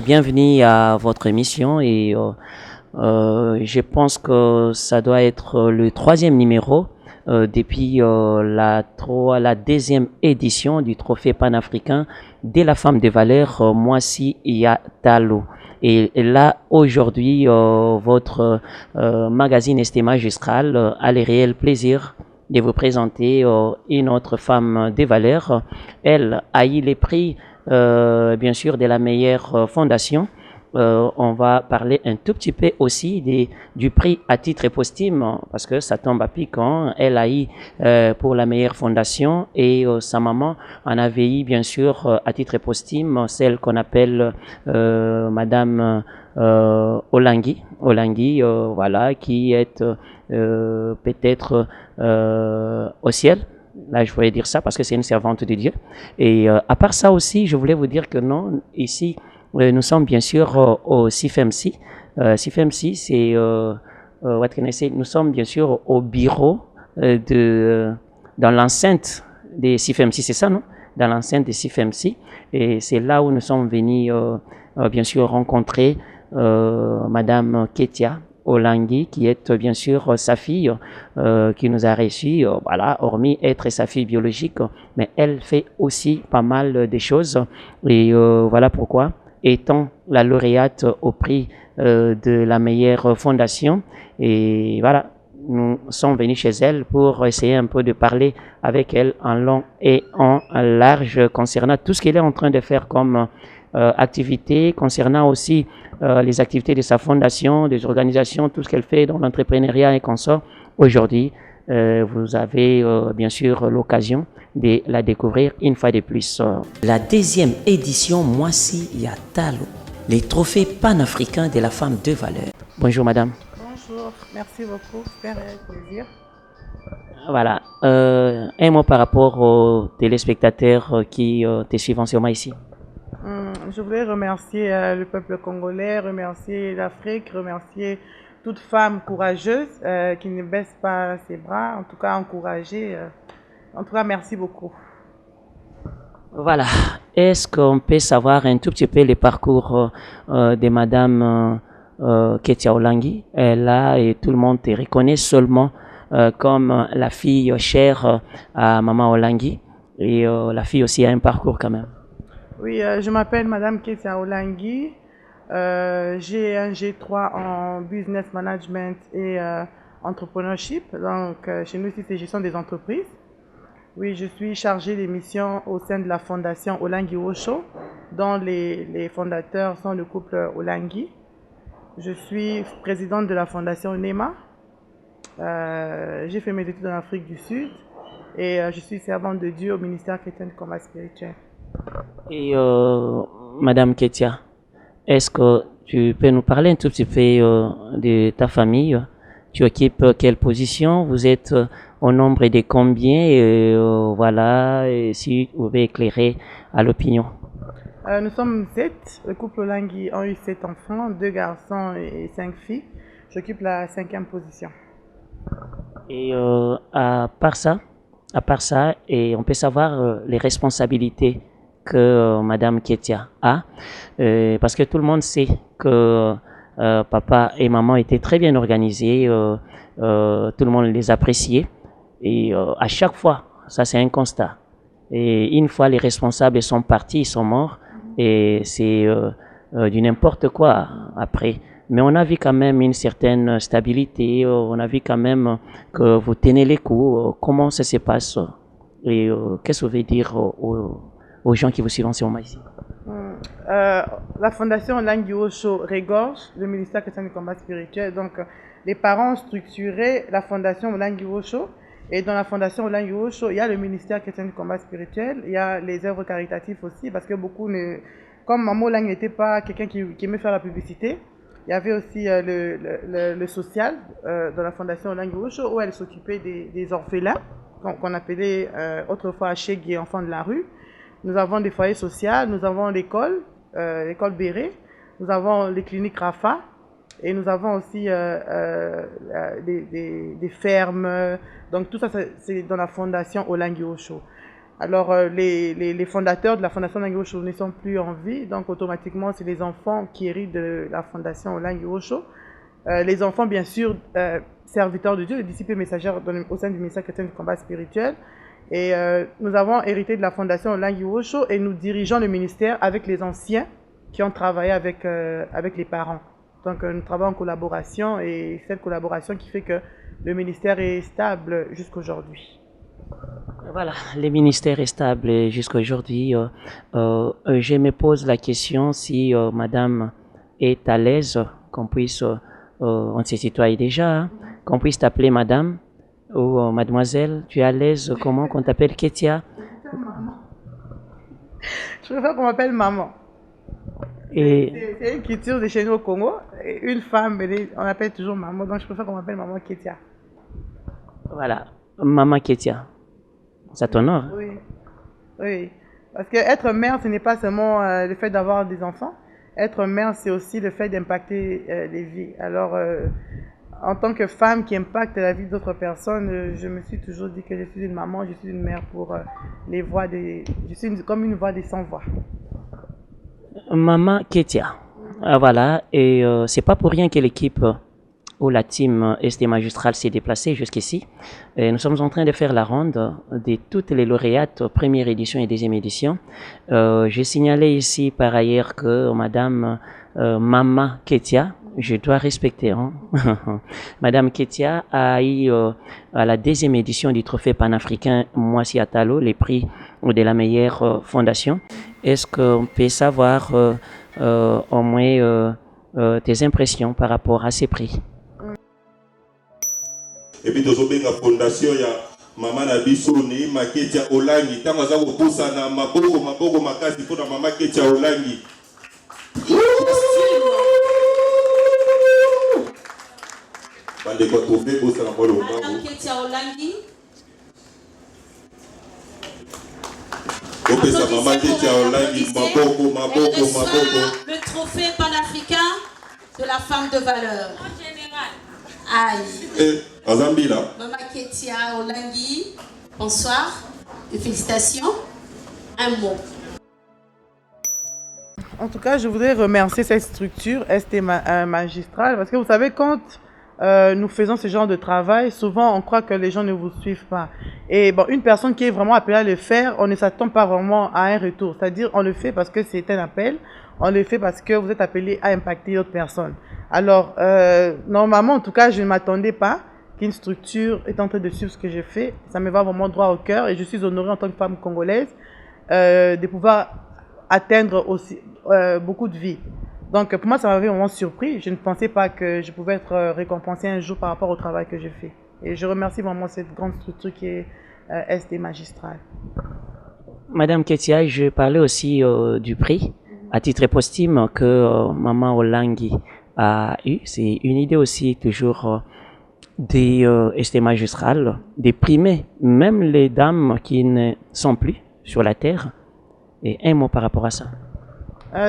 Bienvenue à votre émission je pense que ça doit être le troisième numéro depuis la deuxième édition du trophée panafricain de la femme de valeur Moissi Yatalo. Et là, aujourd'hui, votre magazine Esté Magistral a le réel plaisir de vous présenter une autre femme de valeur. Elle a eu les prix bien sûr de la meilleure fondation. On va parler un tout petit peu aussi du prix à titre posthume parce que ça tombe à pic. Hein. Elle a eu pour la meilleure fondation et sa maman en avait eu bien sûr à titre posthume celle qu'on appelle Madame Olangui, voilà, qui est peut-être au ciel. Là, je voulais dire ça parce que c'est une servante de Dieu. Et à part ça aussi, je voulais vous dire que non, ici, nous sommes bien sûr au CIFMC. CIFMC, c'est, what can I say? Nous sommes bien sûr au bureau dans l'enceinte des CIFMC, c'est ça, non? Dans l'enceinte des CIFMC. Et c'est là où nous sommes venus, bien sûr, rencontrer Madame Ketia Olangui, qui est bien sûr sa fille, qui nous a reçus, voilà, hormis être sa fille biologique, mais elle fait aussi pas mal de choses. Et voilà pourquoi, étant la lauréate au prix de la meilleure fondation, et voilà, nous sommes venus chez elle pour essayer un peu de parler avec elle en long et en large concernant tout ce qu'elle est en train de faire comme activité, concernant aussi les activités de sa fondation, des organisations, tout ce qu'elle fait dans l'entrepreneuriat et consorts. Aujourd'hui, vous avez bien sûr l'occasion de la découvrir une fois de plus. La deuxième édition Moissi Yatalo, les trophées panafricains de la femme de valeur. Bonjour madame. Bonjour, merci beaucoup, c'est un réel plaisir. Voilà, un mot par rapport aux téléspectateurs qui te suivent en ce moment ici. Je voulais remercier le peuple congolais, remercier l'Afrique, remercier toute femme courageuse qui ne baisse pas ses bras, en tout cas encourager. En tout cas, merci beaucoup. Voilà. Est-ce qu'on peut savoir un tout petit peu le parcours de Madame Ketia Olangui? Là, et tout le monde te reconnaît seulement comme la fille chère à Maman Olangui. Et la fille aussi a un parcours quand même. Oui, je m'appelle Madame Ketia Olangui. J'ai un G3 en business management et entrepreneurship. Donc, chez nous ici, c'est gestion des entreprises. Oui, je suis chargée des missions au sein de la fondation Olangui Osho, dont les fondateurs sont le couple Olangui. Je suis présidente de la fondation NEMA. J'ai fait mes études en Afrique du Sud et je suis servante de Dieu au ministère chrétien de combat spirituel. Et Madame Ketia, est-ce que tu peux nous parler un tout petit peu de ta famille? Tu occupes quelle position? Vous êtes au nombre de combien? Et voilà, et si vous pouvez éclairer à l'opinion. Nous sommes 7. Le couple Olangui a eu 7 enfants, 2 garçons et 5 filles. J'occupe la 5e position. Et à part ça, et on peut savoir les responsabilités que Madame Ketia a, parce que tout le monde sait que papa et maman étaient très bien organisés, tout le monde les appréciait, et à chaque fois, ça c'est un constat. Et une fois les responsables sont partis, ils sont morts, et c'est du n'importe quoi après. Mais on a vu quand même une certaine stabilité, on a vu quand même que vous tenez les coups. Comment ça se passe et qu'est-ce que vous voulez dire aux gens qui vous suivent en ce moment ici? La fondation Olangui Osho regorge le ministère chrétien du combat spirituel. Donc, les parents ont structuré la fondation Olangui Osho. Et dans la fondation Olangui Osho, il y a le ministère chrétien du combat spirituel, il y a les œuvres caritatives aussi, parce que beaucoup ne... Comme Maman Olangui n'était pas quelqu'un qui aimait faire la publicité, il y avait aussi le social dans la fondation Olangui Osho, où elle s'occupait des orphelins, qu'on appelait autrefois Achégui et enfants de la rue. Nous avons des foyers sociaux, nous avons l'école, l'école Béré, nous avons les cliniques Rafa, et nous avons aussi des fermes. Donc tout ça, c'est dans la fondation Olangui Osho. Alors, les fondateurs de la Fondation Olangi Osho ne sont plus en vie, donc automatiquement, c'est les enfants qui héritent de la Fondation Olangi Osho. Les enfants, bien sûr, serviteurs de Dieu, les disciples messagers au sein du ministère chrétien du combat spirituel. Et nous avons hérité de la Fondation Olangi Osho et nous dirigeons le ministère avec les anciens qui ont travaillé avec les parents. Donc, nous travaillons en collaboration et cette collaboration qui fait que le ministère est stable jusqu'aujourd'hui. Voilà, le ministère est stable jusqu'à aujourd'hui. Je me pose la question si Madame est à l'aise qu'on puisse, on se tutoie déjà, hein, qu'on puisse t'appeler Madame ou Mademoiselle. Tu es à l'aise comment qu'on t'appelle Ketia? Je préfère qu'on m'appelle maman. Et C'est une culture de chez nous au Congo. Une femme, on appelle toujours maman, donc je préfère qu'on m'appelle maman Ketia. voilà, Maman Ketia. Ça t'honore? Hein? Oui, oui. Parce que être mère, ce n'est pas seulement le fait d'avoir des enfants. Être mère, c'est aussi le fait d'impacter les vies. Alors, en tant que femme qui impacte la vie d'autres personnes, je me suis toujours dit que je suis une maman, je suis une mère pour les voix des... Je suis comme une voix des sans-voix. Maman Ketia. Ah, voilà, et c'est pas pour rien que l'équipe où la team ST Magistral s'est déplacée jusqu'ici. Et nous sommes en train de faire la ronde de toutes les lauréates première édition et deuxième édition. J'ai signalé ici par ailleurs que Madame Mama Ketia, je dois respecter, hein? Madame Ketia a eu à la deuxième édition du trophée panafricain Moissi Atalo les prix de la meilleure fondation. Est-ce qu'on peut savoir au moins tes impressions par rapport à ces prix? Et puis tozobenga fondation ya mama na biso ni Ketia Olangi tango aza kopusa na maboko makasi mpona mama Ketia Olangi. Bande ko trouver bosa na bolo Madame Ketia Olangi. Opesa mama Ketia Olangi maboko. Le trophée panafricain de la femme de valeur. En général. Aïe. Azambila. Maman Ketia Olangi, bonsoir et félicitations. Un mot. En tout cas, je voudrais remercier cette structure ST Magistral parce que vous savez, quand nous faisons ce genre de travail, souvent on croit que les gens ne vous suivent pas. Et bon, une personne qui est vraiment appelée à le faire, on ne s'attend pas vraiment à un retour. C'est-à-dire, on le fait parce que c'est un appel, on le fait parce que vous êtes appelé à impacter d'autres personnes. Alors, normalement, en tout cas, je ne m'attendais pas qu'une structure est en train de suivre ce que j'ai fait. Ça me va vraiment droit au cœur et je suis honorée en tant que femme congolaise de pouvoir atteindre aussi beaucoup de vies. Donc pour moi, ça m'avait vraiment surpris. Je ne pensais pas que je pouvais être récompensée un jour par rapport au travail que j'ai fait. Et je remercie vraiment cette grande structure qui est ST Magistral. Madame Ketia, je parlais aussi du prix à titre posthume que Maman Olangi a eu. C'est une idée aussi toujours des ST Magistral, de primer même les dames qui ne sont plus sur la terre. Et un mot par rapport à ça.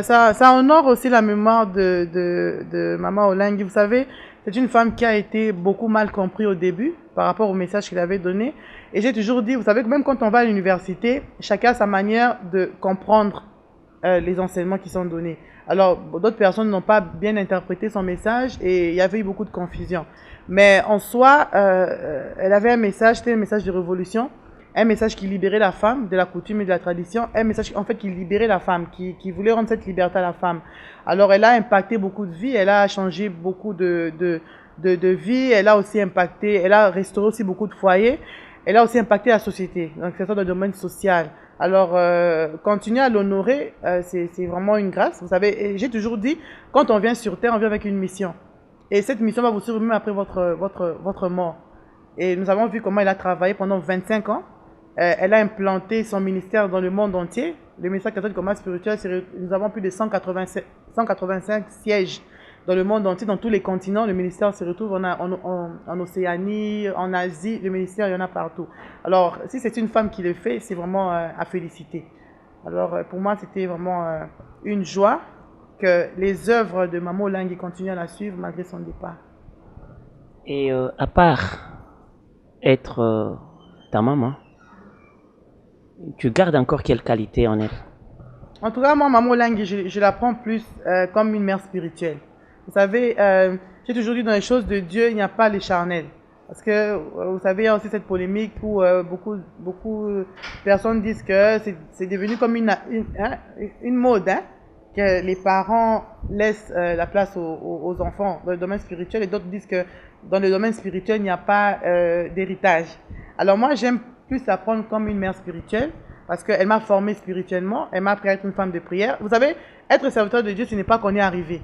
Ça honore aussi la mémoire de Maman Olangi. Vous savez, c'est une femme qui a été beaucoup mal comprise au début par rapport au message qu'il avait donné. Et j'ai toujours dit, vous savez que même quand on va à l'université, chacun a sa manière de comprendre les enseignements qui sont donnés. Alors, d'autres personnes n'ont pas bien interprété son message et il y avait eu beaucoup de confusion. Mais en soi, elle avait un message, c'était un message de révolution. Un message qui libérait la femme de la coutume et de la tradition, un message en fait qui libérait la femme, qui voulait rendre cette liberté à la femme. Alors elle a impacté beaucoup de vies, elle a changé beaucoup de vies, elle a aussi impacté, elle a restauré aussi beaucoup de foyers, elle a aussi impacté la société, donc c'est dans le domaine social. Alors continuer à l'honorer, c'est vraiment une grâce. Vous savez, j'ai toujours dit, quand on vient sur Terre, on vient avec une mission. Et cette mission va vous suivre même après votre mort. Et nous avons vu comment elle a travaillé pendant 25 ans. Elle a implanté son ministère dans le monde entier. Le ministère catholique du combat spirituel, nous avons plus de 185 sièges dans le monde entier, dans tous les continents. Le ministère se retrouve en Océanie, en Asie, le ministère, il y en a partout. Alors, si c'est une femme qui le fait, c'est vraiment à féliciter. Alors, pour moi, c'était vraiment une joie que les œuvres de Maman Olangi continuent à la suivre malgré son départ. Et à part être ta maman, tu gardes encore quelle qualité en elle? En tout cas, moi, Maman Olangi, je la prends plus comme une mère spirituelle. Vous savez, j'ai toujours dit dans les choses de Dieu, il n'y a pas les charnels. Parce que, vous savez, il y a aussi cette polémique où beaucoup de personnes disent que c'est devenu comme une mode, hein, que les parents laissent la place aux enfants dans le domaine spirituel, et d'autres disent que dans le domaine spirituel, il n'y a pas d'héritage. Alors moi, j'aime plus la prendre comme une mère spirituelle, parce qu'elle m'a formée spirituellement, elle m'a appris à être une femme de prière. Vous savez, être serviteur de Dieu, ce n'est pas qu'on est arrivé.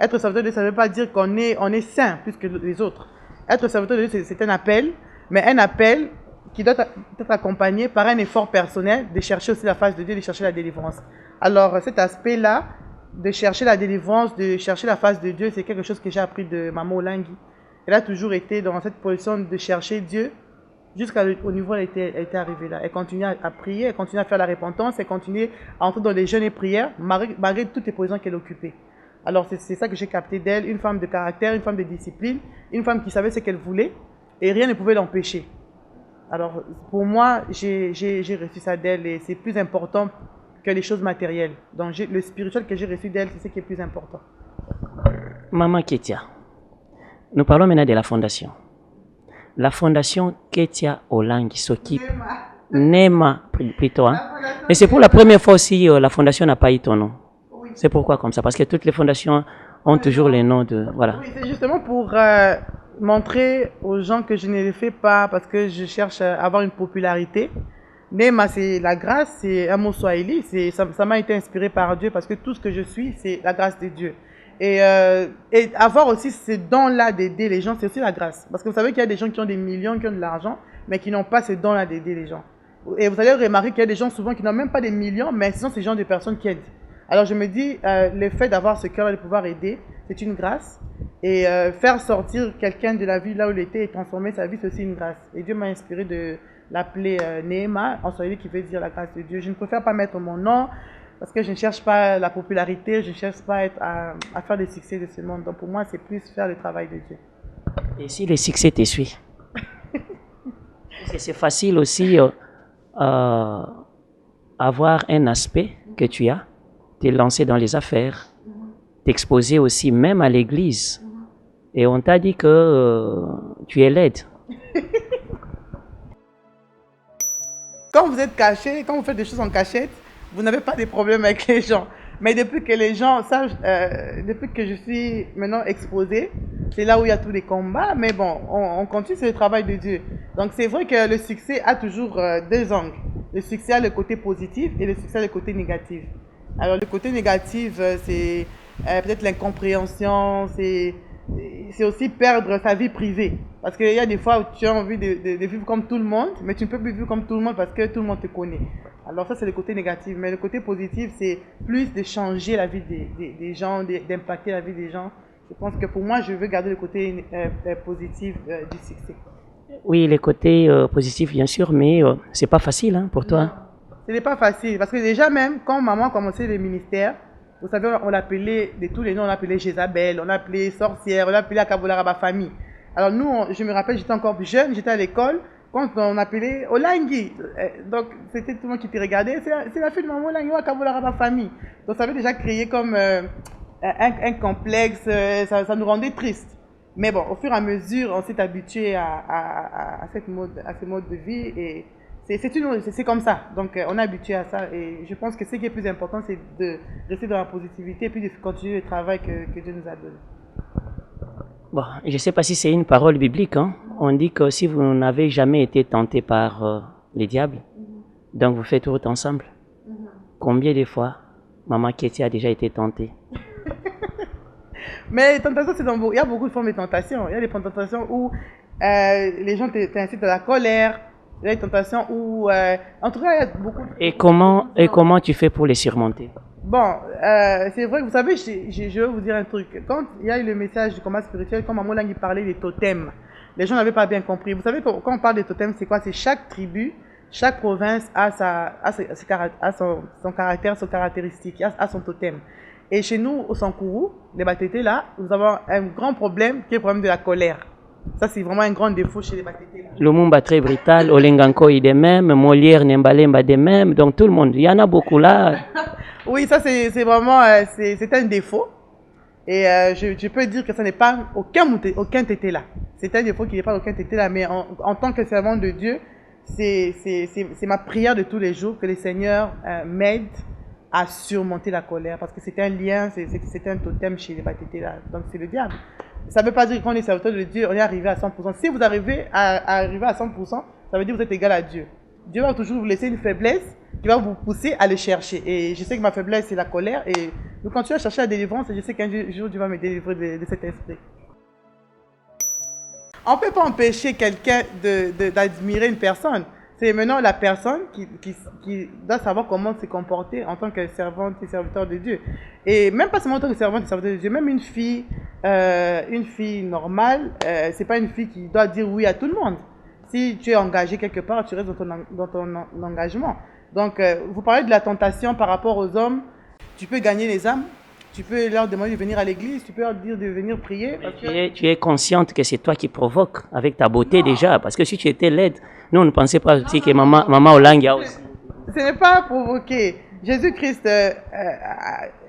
Être serviteur de Dieu, ça ne veut pas dire qu'on est saint plus que les autres. Être serviteur de Dieu, c'est un appel, mais un appel qui doit être accompagné par un effort personnel de chercher aussi la face de Dieu, de chercher la délivrance. Alors cet aspect-là, de chercher la délivrance, de chercher la face de Dieu, c'est quelque chose que j'ai appris de Maman Olangi. Elle a toujours été dans cette position de chercher Dieu jusqu'au niveau où elle était arrivée là. Elle continue à prier, elle continue à faire la repentance, elle continue à entrer dans les jeûnes et prières, malgré toutes les positions qu'elle occupait. Alors c'est ça que j'ai capté d'elle, une femme de caractère, une femme de discipline, une femme qui savait ce qu'elle voulait et rien ne pouvait l'empêcher. Alors pour moi, j'ai reçu ça d'elle et c'est plus important que les choses matérielles. Donc le spirituel que j'ai reçu d'elle, c'est ce qui est plus important. Maman Ketia, nous parlons maintenant de la fondation. La fondation Ketia Olangi s'occupe, Nema plutôt, hein? Mais c'est pour la première fois aussi la fondation n'a pas eu ton nom. Oui. C'est pourquoi comme ça? Parce que toutes les fondations ont toujours les noms de... Voilà. Oui, c'est justement pour montrer aux gens que je ne le fais pas parce que je cherche à avoir une popularité. Nema, c'est la grâce, c'est un mot swahili, ça m'a été inspiré par Dieu parce que tout ce que je suis, c'est la grâce de Dieu. Et avoir aussi ce don-là d'aider les gens, c'est aussi la grâce. Parce que vous savez qu'il y a des gens qui ont des millions, qui ont de l'argent, mais qui n'ont pas ce don-là d'aider les gens. Et vous allez remarquer qu'il y a des gens souvent qui n'ont même pas des millions, mais ce sont ces gens de personnes qui aident. Alors je me dis, le fait d'avoir ce cœur de pouvoir aider, c'est une grâce. Et faire sortir quelqu'un de la vie là où il était et transformer sa vie, c'est aussi une grâce. Et Dieu m'a inspiré de l'appeler Nema, en swahili qui veut dire la grâce de Dieu. Je ne préfère pas mettre mon nom, parce que je ne cherche pas la popularité, je ne cherche pas à faire des succès de ce monde. Donc pour moi, c'est plus faire le travail de Dieu. Et si le succès te suit? Parce que c'est facile aussi avoir un aspect que tu as, te lancer dans les affaires, t'exposer aussi même à l'église. Et on t'a dit que tu es laide. Quand vous êtes caché, quand vous faites des choses en cachette, vous n'avez pas de problème avec les gens. Mais depuis que les gens savent, depuis que je suis maintenant exposée, c'est là où il y a tous les combats. Mais bon, on continue, c'est le travail de Dieu. Donc c'est vrai que le succès a toujours deux angles. Le succès a le côté positif et le succès a le côté négatif. Alors le côté négatif, c'est peut-être l'incompréhension, c'est aussi perdre sa vie privée. Parce qu'il y a des fois où tu as envie de vivre comme tout le monde, mais tu ne peux plus vivre comme tout le monde parce que tout le monde te connaît. Alors ça, c'est le côté négatif. Mais le côté positif, c'est plus de changer la vie des gens, d'impacter la vie des gens. Je pense que pour moi, je veux garder le côté positif du succès. Oui, le côté positif, bien sûr, mais c'est pas facile hein, pour toi. Ce n'est pas facile. Parce que déjà même, quand maman a commencé le ministère, vous savez, on l'appelait de tous les noms, on l'appelait Jézabel, on l'appelait sorcière, on l'appelait Akabolaraba famille. Alors nous, je me rappelle, j'étais encore jeune, j'étais à l'école, quand on appelait Olangi. Donc c'était tout le monde qui te regardait, c'est la fille de maman Olangi, Akabolaraba famille. Donc ça avait déjà créé comme un complexe, ça nous rendait tristes. Mais bon, au fur et à mesure, on s'est habitué à ce mode de vie et c'est comme ça. Donc on est habitué à ça et je pense que ce qui est plus important, c'est de rester dans la positivité et puis de continuer le travail que Dieu nous a donné. Bon, je ne sais pas si c'est une parole biblique. Hein? On dit que si vous n'avez jamais été tenté par les diables, donc vous faites tout ensemble. Combien de fois Maman Ketia a déjà été tentée? Mais les tentations, il y a beaucoup de formes de tentations. Il y a des tentations où les gens t'incitent à la colère. Il y a des tentations où... en tout cas, il y a beaucoup de... Et comment tu fais pour les surmonter? Bon, c'est vrai que vous savez, je vais vous dire un truc. Quand il y a eu le message du combat spirituel, quand Maman Olangi parlait des totems, les gens n'avaient pas bien compris. Vous savez, quand on parle des totems, c'est quoi? C'est chaque tribu, chaque province a son caractère, son caractéristique, a son totem. Et chez nous, au Sankourou, les Batétés, là, nous avons un grand problème qui est le problème de la colère. Ça, c'est vraiment un grand défaut chez les Batete. Lumumba très brutal, Olenganko il est même, Molière, Nembalemba de même, donc tout le monde, il y en a beaucoup là. Oui, ça c'est vraiment c'est un défaut. Et je peux dire que ça n'est pas aucun tété là. C'est un défaut qui n'est pas aucun tété là, mais en tant que servant de Dieu, c'est ma prière de tous les jours que le Seigneur m'aide à surmonter la colère, parce que c'est un lien, c'est un totem chez les Batete là, donc c'est le diable. Ça ne veut pas dire qu'on est serviteur de Dieu, on est arrivé à 100%. Si vous arrivez à 100%, ça veut dire que vous êtes égal à Dieu. Dieu va toujours vous laisser une faiblesse qui va vous pousser à le chercher. Et je sais que ma faiblesse, c'est la colère. Et nous continuons à chercher la délivrance. Et je sais qu'un jour, Dieu va me délivrer de cet esprit. On ne peut pas empêcher quelqu'un d'admirer une personne. C'est maintenant la personne qui doit savoir comment se comporter en tant que servante et serviteur de Dieu. Et même pas seulement en tant que servante et serviteur de Dieu, même une fille normale, c'est pas une fille qui doit dire oui à tout le monde. Si tu es engagé quelque part, tu restes dans ton engagement. Donc, vous parlez de la tentation par rapport aux hommes. Tu peux gagner les âmes. Tu peux leur demander de venir à l'église. Tu peux leur dire de venir prier. Parce que... tu es consciente que c'est toi qui provoques avec ta beauté déjà. Parce que si tu étais laide, nous on ne pensait pas aussi que maman Olangia aussi. Ce n'est pas provoquer. Jésus-Christ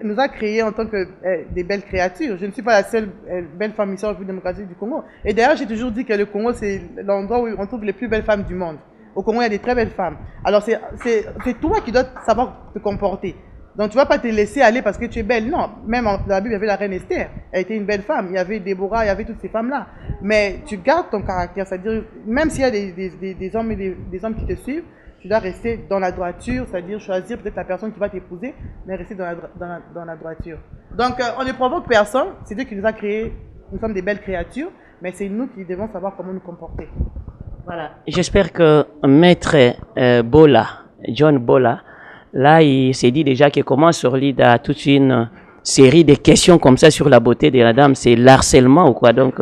nous a créés en tant que des belles créatures. Je ne suis pas la seule belle femme ici en République démocratique du Congo. Et d'ailleurs, j'ai toujours dit que le Congo, c'est l'endroit où on trouve les plus belles femmes du monde. Au Congo, il y a des très belles femmes. Alors, c'est toi qui dois savoir te comporter. Donc, tu ne vas pas te laisser aller parce que tu es belle. Non, même dans la Bible, il y avait la reine Esther. Elle était une belle femme. Il y avait Déborah, il y avait toutes ces femmes-là. Mais tu gardes ton caractère. C'est-à-dire, même s'il y a des hommes et des hommes qui te suivent, tu dois rester dans la droiture, c'est-à-dire choisir peut-être la personne qui va t'épouser, mais rester dans la droiture. Donc, on ne provoque personne. C'est Dieu qui nous a créés. Nous sommes des belles créatures, mais c'est nous qui devons savoir comment nous comporter. Voilà. J'espère que Maître John Bola, là, il s'est dit déjà qu'il commence sur l'île à toute une série de questions comme ça sur la beauté de la dame. C'est l'harcèlement ou quoi? Donc,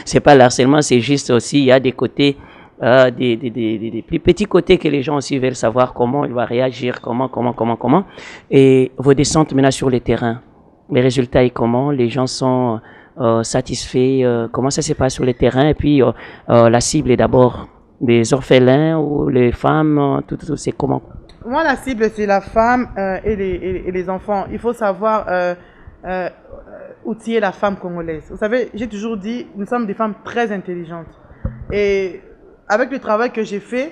c'est pas l'harcèlement, c'est juste aussi, il y a des côtés, des plus petits côtés que les gens aussi veulent savoir comment il va réagir, comment. Et vos descentes maintenant sur le terrain, les résultats et comment les gens sont satisfaits, comment ça se passe sur le terrain, et puis la cible est d'abord des orphelins ou les femmes, tout c'est comment? Moi, la cible, c'est la femme et les enfants. Il faut savoir outiller la femme congolaise. Vous savez, j'ai toujours dit, nous sommes des femmes très intelligentes. Et avec le travail que j'ai fait,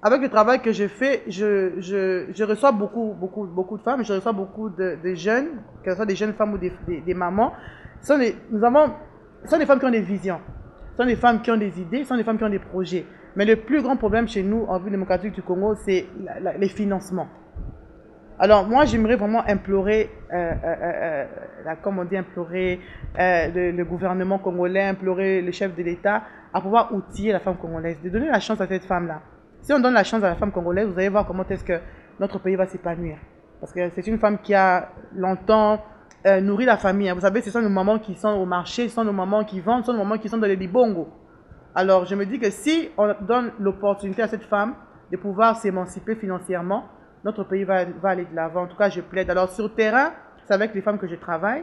je reçois beaucoup de femmes, je reçois beaucoup de jeunes, que ce soit des jeunes femmes ou des mamans. Ce sont des femmes qui ont des visions, ce sont des femmes qui ont des idées, ce sont des femmes qui ont des projets. Mais le plus grand problème chez nous, en République démocratique du Congo, c'est les financements. Alors moi, j'aimerais vraiment implorer, le gouvernement congolais, implorer le chef de l'État à pouvoir outiller la femme congolaise, de donner la chance à cette femme-là. Si on donne la chance à la femme congolaise, vous allez voir comment est-ce que notre pays va s'épanouir. Parce que c'est une femme qui a longtemps nourri la famille. Vous savez, ce sont nos mamans qui sont au marché, ce sont nos mamans qui vendent, ce sont nos mamans qui sont dans les libongos. Alors, je me dis que si on donne l'opportunité à cette femme de pouvoir s'émanciper financièrement, notre pays va aller de l'avant. En tout cas, je plaide. Alors, sur le terrain, c'est avec les femmes que je travaille.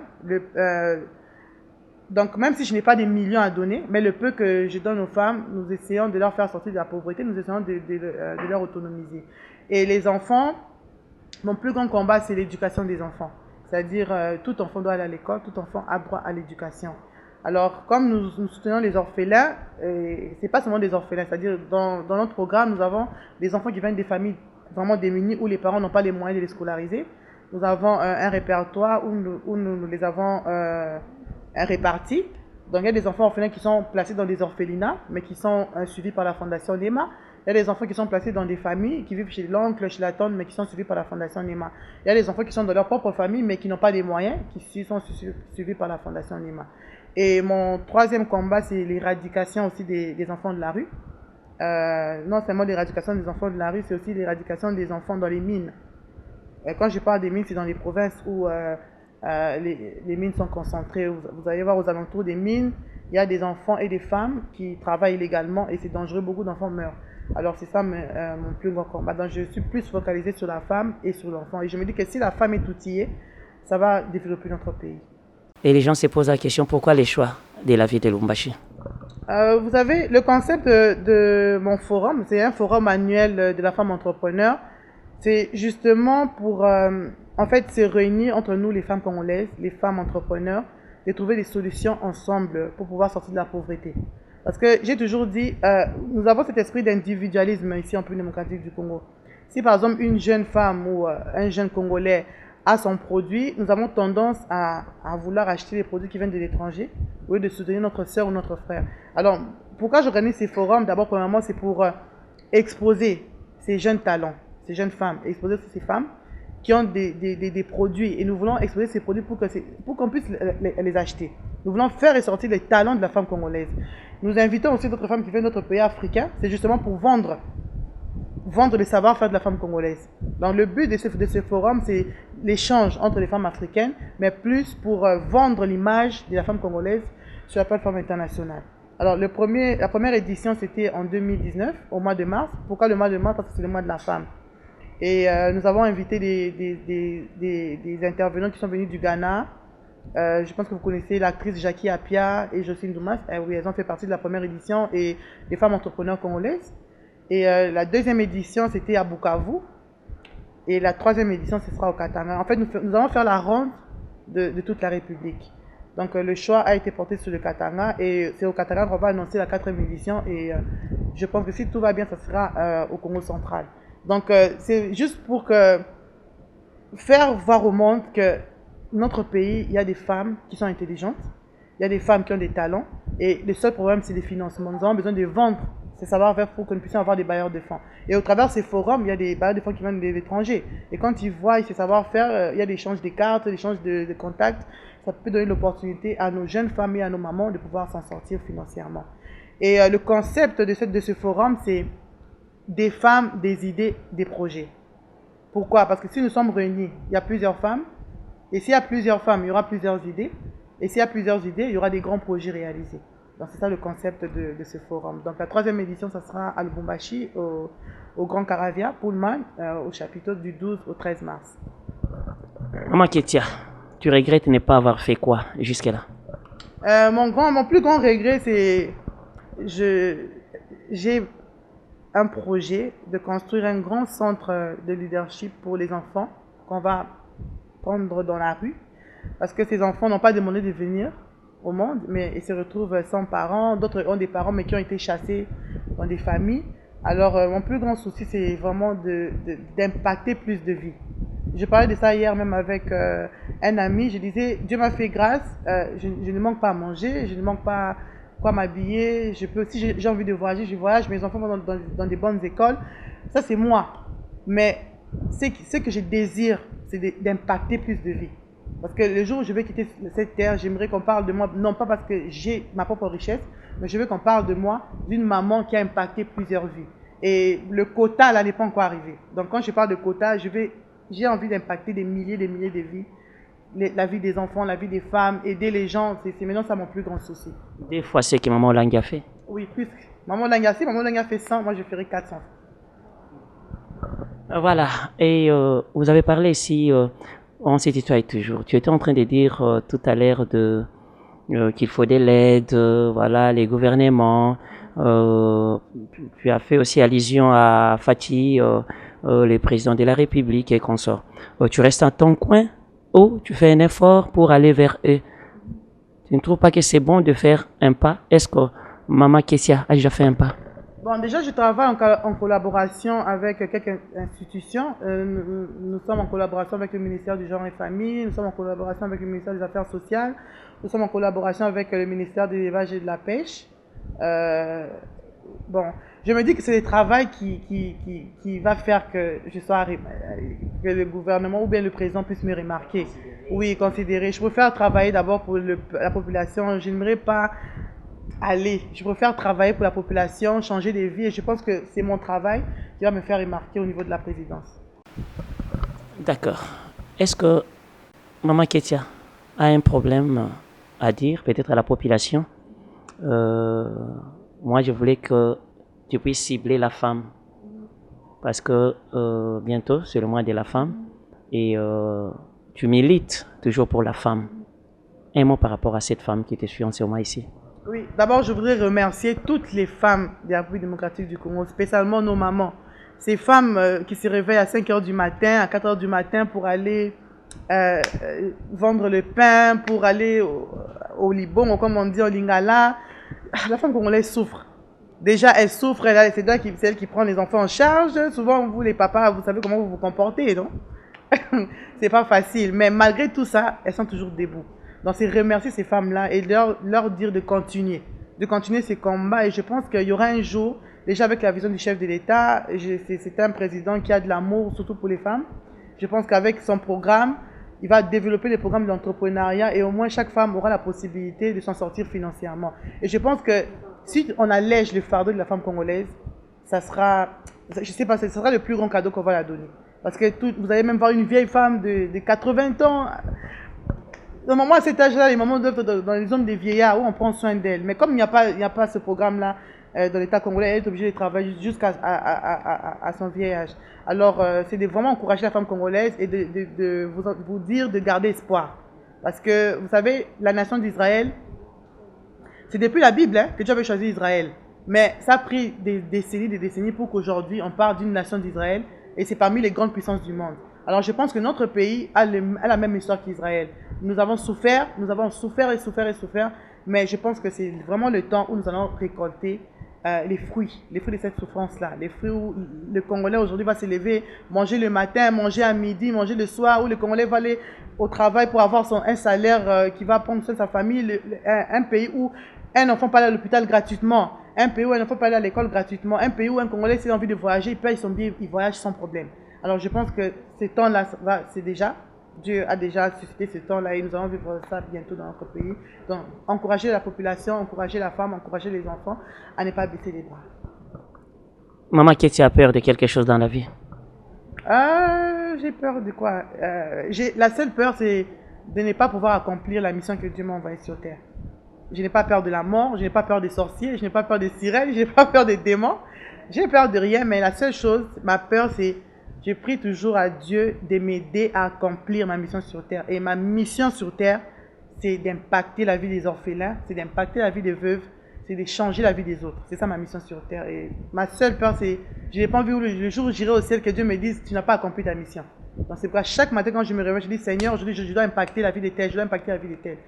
Donc, même si je n'ai pas des millions à donner, mais le peu que je donne aux femmes, nous essayons de leur faire sortir de la pauvreté, nous essayons de leur autonomiser. Et les enfants, mon plus grand combat, c'est l'éducation des enfants. C'est-à-dire, tout enfant doit aller à l'école, tout enfant a droit à l'éducation. Alors, comme nous soutenons les orphelins, ce n'est pas seulement des orphelins, c'est-à-dire dans notre programme, nous avons des enfants qui viennent des familles vraiment démunies où les parents n'ont pas les moyens de les scolariser. Nous avons un répertoire où nous les avons répartis. Donc, il y a des enfants orphelins qui sont placés dans des orphelinats, mais qui sont suivis par la Fondation NEMA. Il y a des enfants qui sont placés dans des familles, qui vivent chez l'oncle, chez la tante, mais qui sont suivis par la Fondation NEMA. Il y a des enfants qui sont dans leur propre famille, mais qui n'ont pas les moyens, qui sont suivis par la Fondation NEMA. Et mon troisième combat, c'est l'éradication aussi des enfants de la rue. Non seulement l'éradication des enfants de la rue, c'est aussi l'éradication des enfants dans les mines. Et quand je parle des mines, c'est dans les provinces où les mines sont concentrées. Vous allez voir aux alentours des mines, il y a des enfants et des femmes qui travaillent illégalement et c'est dangereux, beaucoup d'enfants meurent. Alors c'est ça mon plus grand combat. Donc je suis plus focalisée sur la femme et sur l'enfant. Et je me dis que si la femme est outillée, ça va développer notre pays. Et les gens se posent la question, pourquoi les choix de la ville de Lubumbashi? Vous savez, le concept de mon forum, c'est un forum annuel de la femme entrepreneur. C'est justement pour, en fait, se réunir entre nous, les femmes congolaises, les femmes entrepreneurs, de trouver des solutions ensemble pour pouvoir sortir de la pauvreté. Parce que j'ai toujours dit, nous avons cet esprit d'individualisme ici en République démocratique du Congo. Si par exemple une jeune femme ou un jeune Congolais a son produit, nous avons tendance à vouloir acheter des produits qui viennent de l'étranger au lieu de soutenir notre soeur ou notre frère. Alors, pourquoi j'organise ces forums? D'abord, premièrement, c'est pour exposer ces jeunes talents, ces jeunes femmes, exposer ces femmes qui ont des produits. Et nous voulons exposer ces produits pour qu'on puisse les acheter. Nous voulons faire ressortir les talents de la femme congolaise. Nous invitons aussi d'autres femmes qui viennent d'autres pays africains. C'est justement pour vendre le savoir-faire de la femme congolaise. Donc le but de ce forum, c'est l'échange entre les femmes africaines, mais plus pour vendre l'image de la femme congolaise sur la plateforme internationale. Alors la première édition, c'était en 2019, au mois de mars. Pourquoi le mois de mars? Parce que c'est le mois de la femme. Et nous avons invité des intervenants qui sont venus du Ghana. Je pense que vous connaissez l'actrice Jackie Apia et Jocelyne Doumas. Oui, elles ont fait partie de la première édition et des femmes entrepreneurs congolaises. Et la deuxième édition, c'était à Bukavu. Et la troisième édition, ce sera au Katanga. En fait, nous allons faire la ronde de toute la République. Donc, le choix a été porté sur le Katanga. Et c'est au Katanga qu'on va annoncer la quatrième édition. Et je pense que si tout va bien, ça sera au Congo central. Donc, c'est juste pour faire voir au monde que notre pays, il y a des femmes qui sont intelligentes. Il y a des femmes qui ont des talents. Et le seul problème, c'est les financements. Nous avons besoin de vendre ces savoir-faire pour que nous puissions avoir des bailleurs de fonds. Et au travers de ces forums, il y a des bailleurs de fonds qui viennent de l'étranger. Et quand ils voient ces savoir-faire, il y a des échanges de cartes, des échanges de contacts. Ça peut donner l'opportunité à nos jeunes femmes et à nos mamans de pouvoir s'en sortir financièrement. Et le concept de ce forum, c'est des femmes, des idées, des projets. Pourquoi? Parce que si nous sommes réunis, il y a plusieurs femmes. Et s'il y a plusieurs femmes, il y aura plusieurs idées. Et s'il y a plusieurs idées, il y aura des grands projets réalisés. Donc c'est ça le concept de ce forum. Donc la troisième édition, ça sera à Lubumbashi, au Grand Caravia, Pullman, au chapiteau du 12 au 13 mars. Maman Ketia, tu regrettes ne pas avoir fait quoi jusque-là? Mon plus grand regret, c'est j'ai un projet de construire un grand centre de leadership pour les enfants qu'on va prendre dans la rue. Parce que ces enfants n'ont pas demandé de venir au monde, mais ils se retrouvent sans parents. D'autres ont des parents, mais qui ont été chassés dans des familles. Alors, mon plus grand souci, c'est vraiment d'impacter plus de vies. Je parlais de ça hier même avec un ami. Je disais, Dieu m'a fait grâce, je ne manque pas à manger, je ne manque pas quoi m'habiller. Si j'ai envie de voyager, je voyage. Mes enfants vont dans des bonnes écoles. Ça, c'est moi. Mais ce que je désire, c'est d'impacter plus de vies. Parce que le jour où je vais quitter cette terre, j'aimerais qu'on parle de moi, non pas parce que j'ai ma propre richesse, mais je veux qu'on parle de moi, d'une maman qui a impacté plusieurs vies. Et le quota, là, n'est pas encore arrivé. Donc, quand je parle de quota, j'ai envie d'impacter des milliers de vies. La vie des enfants, la vie des femmes, aider les gens, c'est maintenant ça mon plus grand souci. Des fois, c'est que Maman Olangi a fait. Oui, plus. Maman Olangi a fait 100, moi je ferai 400. Voilà. Et vous avez parlé ici... on s'est tutoie toujours. Tu étais en train de dire tout à l'heure qu'il faut de l'aide, voilà, les gouvernements. Tu as fait aussi allusion à Fati, le président de la République et consorts. Tu restes à ton coin ou tu fais un effort pour aller vers eux? Tu ne trouves pas que c'est bon de faire un pas? Est-ce que Maman Ketia a déjà fait un pas? Bon, déjà, je travaille en collaboration avec quelques institutions. Nous sommes en collaboration avec le ministère du Genre et Famille, nous sommes en collaboration avec le ministère des Affaires sociales, nous sommes en collaboration avec le ministère de l'Élevage et de la Pêche. Bon, je me dis que c'est le travail qui va faire que que le gouvernement ou bien le président puisse me remarquer. Oui, considérer. Je préfère travailler d'abord pour la population. Je n'aimerais pas je préfère travailler pour la population, changer des vies, et je pense que c'est mon travail qui va me faire remarquer au niveau de la présidence. D'accord. Est-ce que Maman Ketia a un problème à dire, peut-être à la population? Moi, je voulais que tu puisses cibler la femme, parce que bientôt, c'est le mois de la femme, et tu milites toujours pour la femme. un mot par rapport à cette femme qui était suivie en ce moment ici. Oui, d'abord, je voudrais remercier toutes les femmes de la République démocratique du Congo, spécialement nos mamans. Ces femmes qui se réveillent à 5 h du matin, à 4 h du matin pour aller vendre le pain, pour aller au Libon, comme on dit au Lingala. La femme congolaise souffre. Déjà, elle souffre, c'est elle qui prend les enfants en charge. Souvent, vous, les papas, vous savez comment vous vous comportez, non? C'est pas facile, mais malgré tout ça, elles sont toujours debout. Donc, c'est remercier ces femmes-là et leur dire de continuer ces combats. Et je pense qu'il y aura un jour, déjà avec la vision du chef de l'État, c'est un président qui a de l'amour, surtout pour les femmes. Je pense qu'avec son programme, il va développer les programmes d'entrepreneuriat et au moins chaque femme aura la possibilité de s'en sortir financièrement. Et je pense que si on allège le fardeau de la femme congolaise, ça sera, je sais pas, ce sera le plus grand cadeau qu'on va la donner. Parce que vous allez même voir une vieille femme de 80 ans. Normalement, à cet âge-là, les mamans doivent être dans les zones des vieillards où on prend soin d'elles. Mais comme il n'y a pas ce programme-là dans l'État congolais, elle est obligée de travailler jusqu'à son vieil âge. Alors, c'est de vraiment encourager la femme congolaise et de vous dire de garder espoir. Parce que, vous savez, la nation d'Israël, c'est depuis la Bible que Dieu avait choisi Israël. Mais ça a pris des décennies pour qu'aujourd'hui, on parle d'une nation d'Israël et c'est parmi les grandes puissances du monde. Alors, je pense que notre pays a la même histoire qu'Israël. Nous avons souffert, et souffert, mais je pense que c'est vraiment le temps où nous allons récolter les fruits de cette souffrance-là, les fruits où le Congolais aujourd'hui va se lever, manger le matin, manger à midi, manger le soir, où le Congolais va aller au travail pour avoir un salaire qui va prendre soin de sa famille, un pays où un enfant peut aller à l'hôpital gratuitement, un pays où un enfant peut aller à l'école gratuitement, un pays où un Congolais s'il a envie de voyager, il paye son billet, il voyage sans problème. Alors je pense que ces temps-là, Dieu a déjà suscité ce temps-là et nous allons vivre ça bientôt dans notre pays. Donc, encourager la population, encourager la femme, encourager les enfants à ne pas baisser les bras. Maman, qu'est-ce que tu as peur de quelque chose dans la vie? J'ai peur de quoi? La seule peur, c'est de ne pas pouvoir accomplir la mission que Dieu m'a envoyée sur terre. Je n'ai pas peur de la mort, je n'ai pas peur des sorciers, je n'ai pas peur des sirènes, je n'ai pas peur des démons. J'ai peur de rien, mais la seule chose, ma peur, c'est je prie toujours à Dieu de m'aider à accomplir ma mission sur terre. Et ma mission sur terre, c'est d'impacter la vie des orphelins, c'est d'impacter la vie des veuves, c'est de changer la vie des autres. C'est ça ma mission sur terre. Et ma seule peur, c'est, je n'ai pas envie le jour où j'irai au ciel que Dieu me dise, tu n'as pas accompli ta mission. Donc c'est pourquoi chaque matin quand je me réveille, je dis, Seigneur, aujourd'hui je dois impacter la vie de tel, je dois impacter la vie de tel.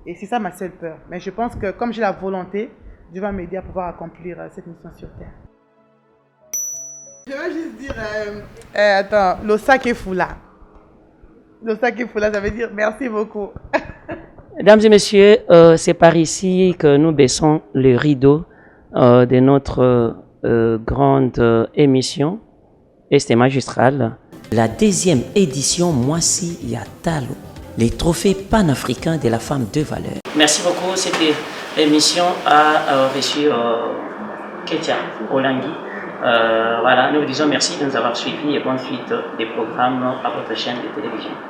Et c'est ça ma seule peur. Mais je pense que comme j'ai la volonté, Dieu va m'aider à pouvoir accomplir cette mission sur terre. Je vais juste dire, attends, Losake Fula. Losake Fula, ça veut dire merci beaucoup. Mesdames et messieurs, c'est par ici que nous baissons le rideau de notre grande émission, Este Magistral. La deuxième édition, Mwasi Yatalo, les trophées panafricains de la femme de valeur. Merci beaucoup, cette émission a reçu Ketia Olangi. Voilà, nous vous disons merci de nous avoir suivis et bonne suite des programmes à votre chaîne de télévision.